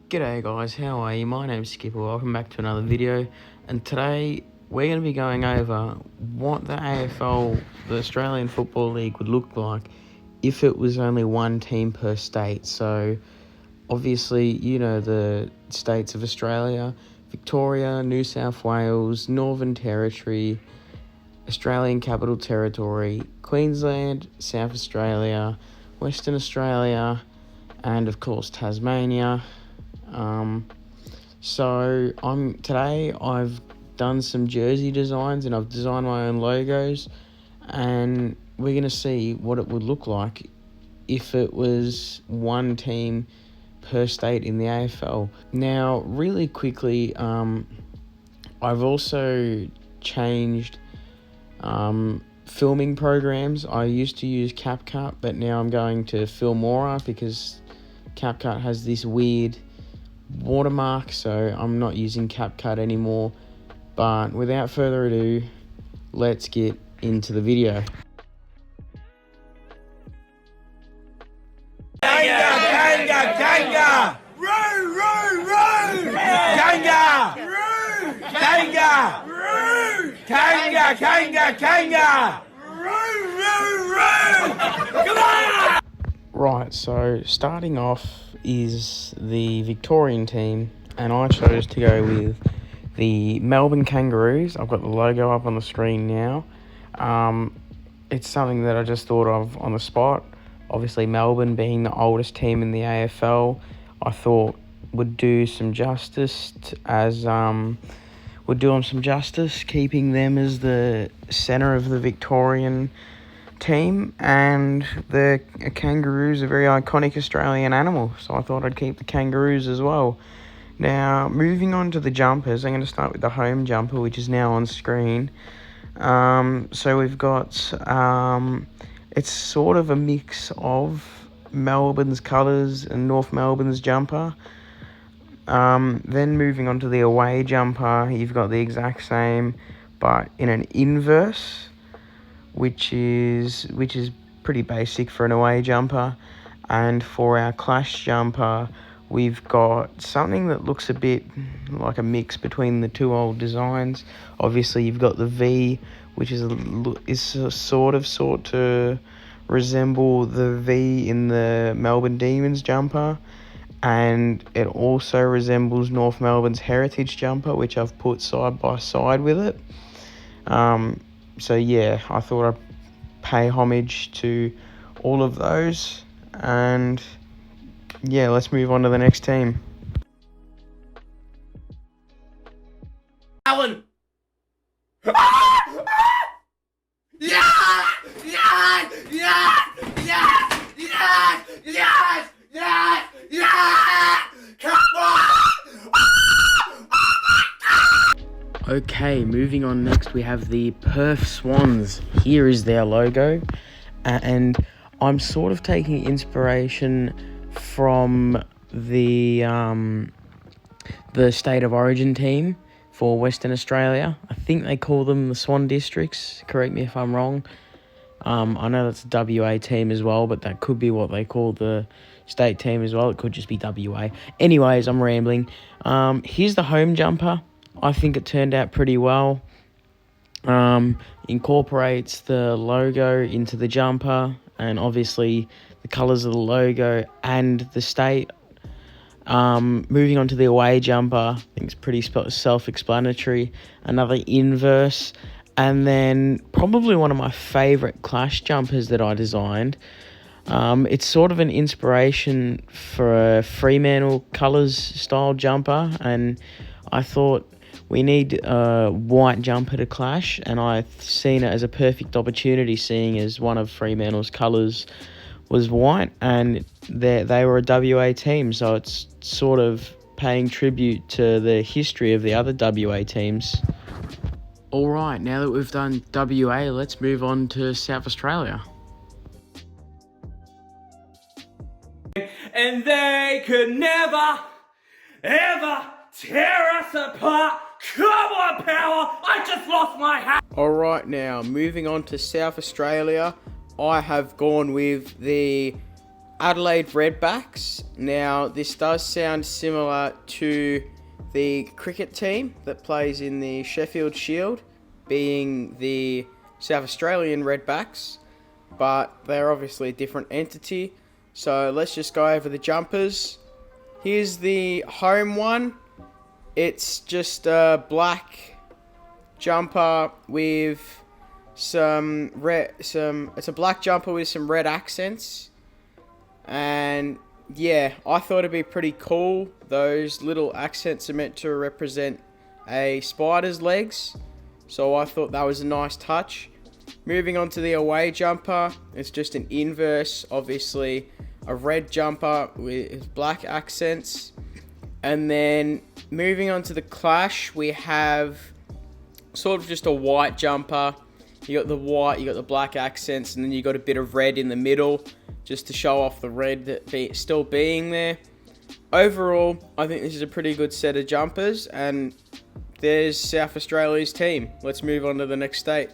G'day guys, how are you? My name's Skipper, welcome back to another video, and today we're going to be going over what the AFL, the Australian Football League, would look like if it was only one team per state. So obviously, you know, the states of Australia: Victoria, New South Wales, Northern Territory, Australian Capital Territory, Queensland, South Australia, Western Australia, and of course Tasmania. Today I've done some jersey designs and I've designed my own logos, and we're going to see what it would look like if it was one team per state in the AFL. Now, really quickly, I've also changed filming programs. I used to use CapCut, but now I'm going to Filmora because CapCut has this weird watermark, so I'm not using CapCut anymore. But without further ado, let's get into the video. Ganga! Roo, roo, roo! Ganga! Roo! Ganga! Roo! Kanga! Roo, roo, roo! Come on! Right, so starting off is the Victorian team, and I chose to go with the Melbourne Kangaroos. I've got the logo up on the screen now. It's something that I just thought of on the spot. Obviously, Melbourne being the oldest team in the AFL, I thought would do some justice keeping them as the centre of the Victorian team, and the kangaroos are a very iconic Australian animal, so I thought I'd keep the kangaroos as well. Now, moving on to the jumpers, I'm going to start with the home jumper, which is now on screen. So we've got it's sort of a mix of Melbourne's colours and North Melbourne's jumper. Then moving on to the away jumper, you've got the exact same but in an inverse, which is pretty basic for an away jumper. And for our clash jumper, we've got something that looks a bit like a mix between the two old designs. Obviously, you've got the V, which is sort to resemble the V in the Melbourne Demons jumper, and it also resembles North Melbourne's Heritage jumper, which I've put side by side with it. So yeah, I thought I'd pay homage to all of those, and yeah, let's move on to the next team. Alan! Come on! Okay, moving on next, we have the Perth Swans. Here is their logo, and I'm sort of taking inspiration from the State of Origin team for Western Australia. I think they call them the Swan Districts. Correct me if I'm wrong. I know that's a WA team as well, but that could be what they call the state team as well. It could just be WA. Anyways, I'm rambling. Here's the home jumper. I think it turned out pretty well. Incorporates the logo into the jumper, and obviously the colours of the logo and the state. Moving on to the away jumper, I think it's pretty self-explanatory. Another inverse, and then probably one of my favourite clash jumpers that I designed. It's sort of an inspiration for a Fremantle colours style jumper, and I thought we need a white jumper to clash, and I've seen it as a perfect opportunity, seeing as one of Fremantle's colours was white, and they were a WA team, so it's sort of paying tribute to the history of the other WA teams. Alright, now that we've done WA, let's move on to South Australia. And they could never, ever tear us apart. Come on, Power! I just lost my hat! Alright, now moving on to South Australia, I have gone with the Adelaide Redbacks. Now, this does sound similar to the cricket team that plays in the Sheffield Shield, being the South Australian Redbacks, but they're obviously a different entity. So let's just go over the jumpers. Here's the home one. It's just a black jumper with some red. It's a black jumper with some red accents, and yeah, I thought it'd be pretty cool. Those little accents are meant to represent a spider's legs, so I thought that was a nice touch. Moving on to the away jumper, it's just an inverse, obviously a red jumper with black accents. And then moving on to the clash, we have sort of just a white jumper. You got the white, you got the black accents, and then you got a bit of red in the middle, just to show off the red that still being there. Overall, I think this is a pretty good set of jumpers, and there's South Australia's team. Let's move on to the next state.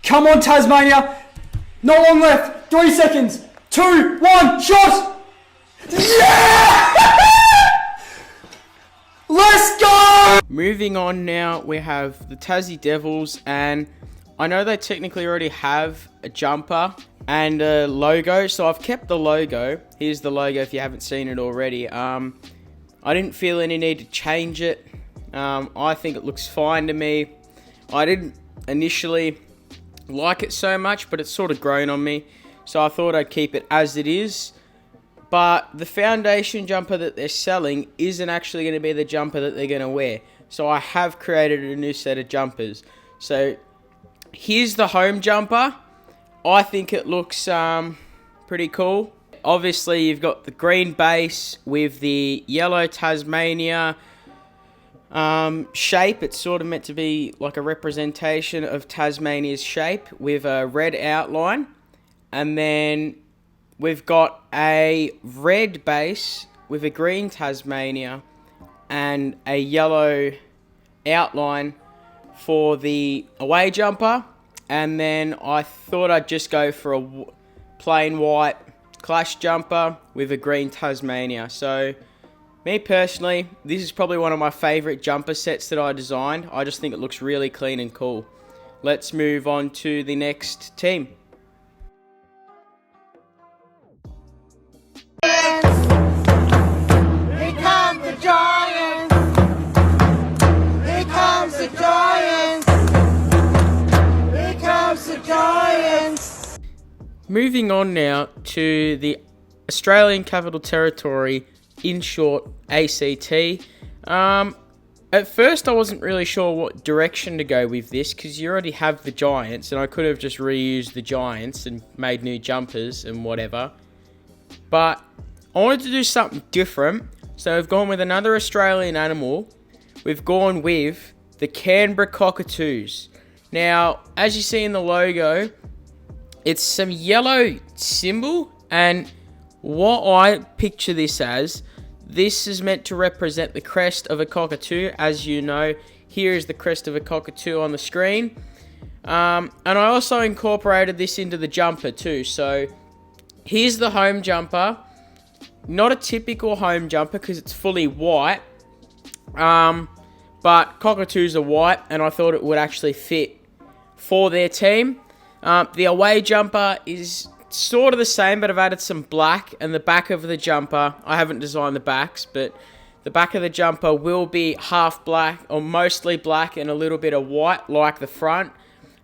Come on, Tasmania. No long left. 3 seconds. 2, 1, shot! Yeah! Let's go! Moving on now, we have the Tassie Devils, and I know they technically already have a jumper and a logo, so I've kept the logo. Here's the logo if you haven't seen it already. I didn't feel any need to change it. I think it looks fine to me. I didn't initially like it so much, but it's sort of grown on me, so I thought I'd keep it as it is. But the foundation jumper that they're selling isn't actually going to be the jumper that they're going to wear, so I have created a new set of jumpers. So here's the home jumper. I think it looks pretty cool. Obviously, you've got the green base with the yellow Tasmania shape. It's sort of meant to be like a representation of Tasmania's shape with a red outline. And then we've got a red base with a green Tasmania and a yellow outline for the away jumper. And then I thought I'd just go for a plain white clash jumper with a green Tasmania. So me personally, this is probably one of my favourite jumper sets that I designed. I just think it looks really clean and cool. Let's move on to the next team. Here comes the Giants. Here comes the Giants. Here comes the Giants. Moving on now to the Australian Capital Territory, in short, ACT. At first I wasn't really sure what direction to go with this, because you already have the Giants, and I could have just reused the Giants and made new jumpers and whatever. But I wanted to do something different, so I've gone with another Australian animal. We've gone with the Canberra Cockatoos. Now, as you see in the logo, it's some yellow symbol, and what I picture this as, this is meant to represent the crest of a cockatoo. As you know, here is the crest of a cockatoo on the screen. And I also incorporated this into the jumper too. So here's the home jumper. Not a typical home jumper because it's fully white. But cockatoos are white, and I thought it would actually fit for their team. The away jumper is sort of the same, but I've added some black, and the back of the jumper, I haven't designed the backs, but the back of the jumper will be half black or mostly black and a little bit of white like the front.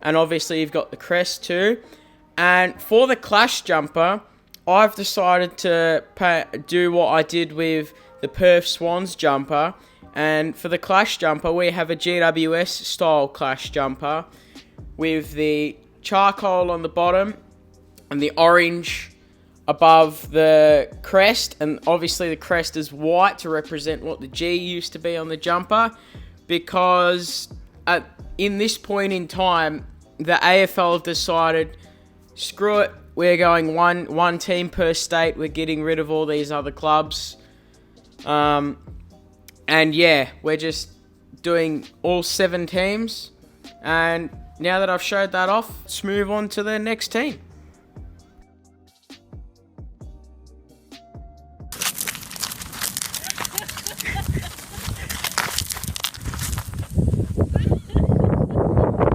And obviously you've got the crest too. And for the clash jumper, I've decided to do what I did with the Perth Swans jumper. And for the clash jumper, we have a GWS style clash jumper with the charcoal on the bottom and the orange above the crest. And obviously the crest is white to represent what the G used to be on the jumper, because in this point in time, the AFL have decided, screw it, we're going one team per state, we're getting rid of all these other clubs. And yeah, we're just doing all 7 teams. And now that I've showed that off, let's move on to the next team.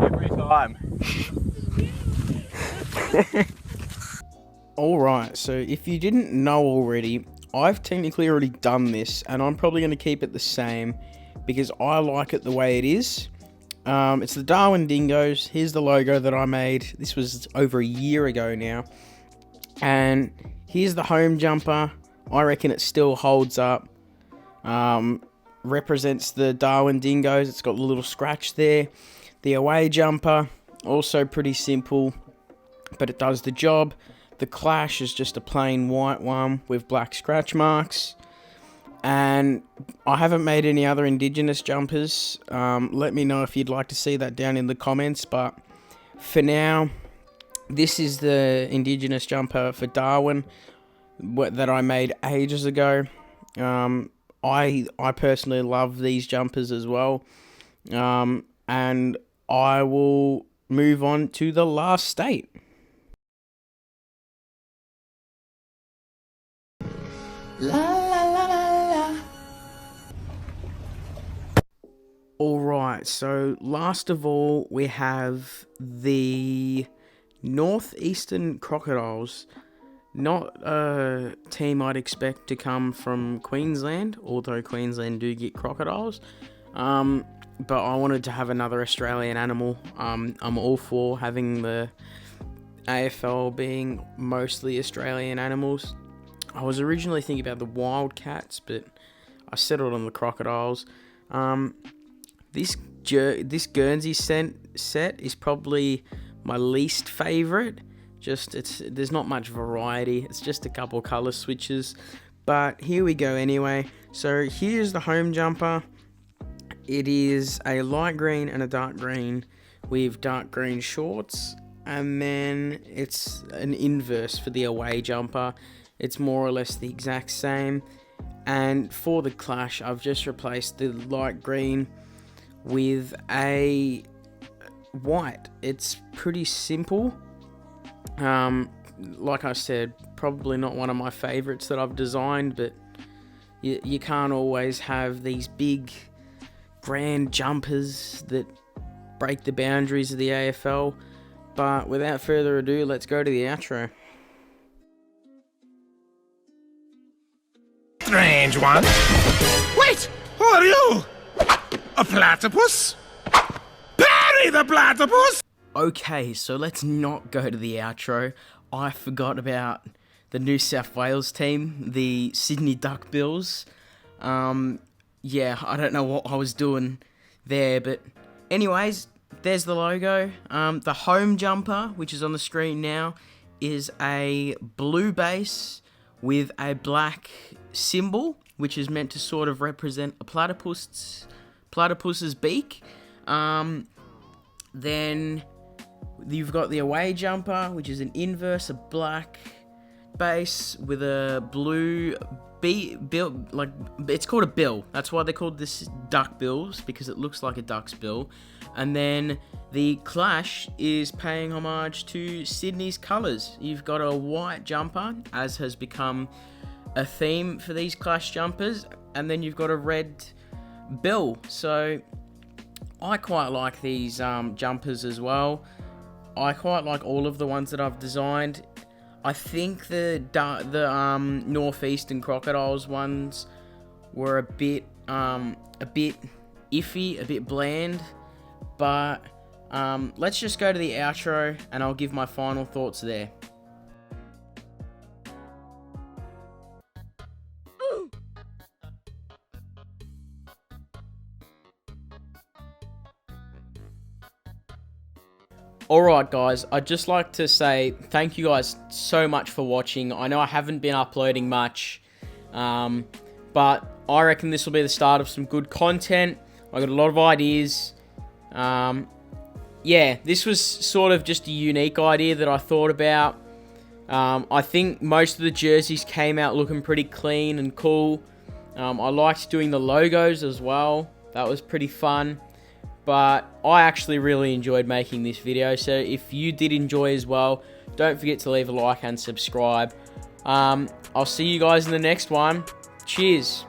Every time. Alright, so if you didn't know already, I've technically already done this, and I'm probably going to keep it the same because I like it the way it is. It's the Darwin Dingoes. Here's the logo that I made. This was over a year ago now. And here's the home jumper. I reckon it still holds up. Represents the Darwin Dingoes. It's got a little scratch there. The away jumper, also pretty simple, but it does the job. The Clash is just a plain white one with black scratch marks. And I haven't made any other Indigenous jumpers. Let me know if you'd like to see that down in the comments. But for now, this is the Indigenous jumper for Darwin that I made ages ago. I personally love these jumpers as well. And I will move on to the last state. La la la la la. Alright, so last of all, we have the Northeastern Crocodiles. Not a team I'd expect to come from Queensland, although Queensland do get crocodiles. But I wanted to have another Australian animal. I'm all for having the AFL being mostly Australian animals. I was originally thinking about the Wildcats, but I settled on the Crocodiles. This Guernsey set is probably my least favourite. There's not much variety. It's just a couple colour switches. But here we go anyway. So here's the home jumper. It is a light green and a dark green with dark green shorts. And then it's an inverse for the away jumper. It's more or less the exact same. And for the Clash, I've just replaced the light green with a white. It's pretty simple. Like I said, probably not one of my favorites that I've designed, but you can't always have these big, grand jumpers that break the boundaries of the AFL. But without further ado, let's go to the outro. Strange one. Wait! Who are you? A platypus? Bury the platypus! Okay, so let's not go to the outro. I forgot about the New South Wales team, the Sydney Duckbills. Yeah, I don't know what I was doing there, but anyways, there's the logo. The home jumper, which is on the screen now, is a blue base with a black symbol, which is meant to sort of represent a platypus's beak. Then you've got the away jumper, which is an inverse, a black base with a blue bill, like it's called a bill. That's why they called this duck bills, because it looks like a duck's bill. And then the Clash is paying homage to Sydney's colours. You've got a white jumper, as has become a theme for these Clash jumpers, and then you've got a red bill. So I quite like these jumpers as well. I quite like all of the ones that I've designed. I think the Northeastern Crocodiles ones were a bit iffy, a bit bland, but let's just go to the outro and I'll give my final thoughts there. Alright guys, I'd just like to say thank you guys so much for watching. I know I haven't been uploading much, but I reckon this will be the start of some good content. I got a lot of ideas. Yeah, this was sort of just a unique idea that I thought about. I think most of the jerseys came out looking pretty clean and cool. I liked doing the logos as well. That was pretty fun. but I actually really enjoyed making this video. So if you did enjoy as well, don't forget to leave a like and subscribe. I'll see you guys in the next one. Cheers.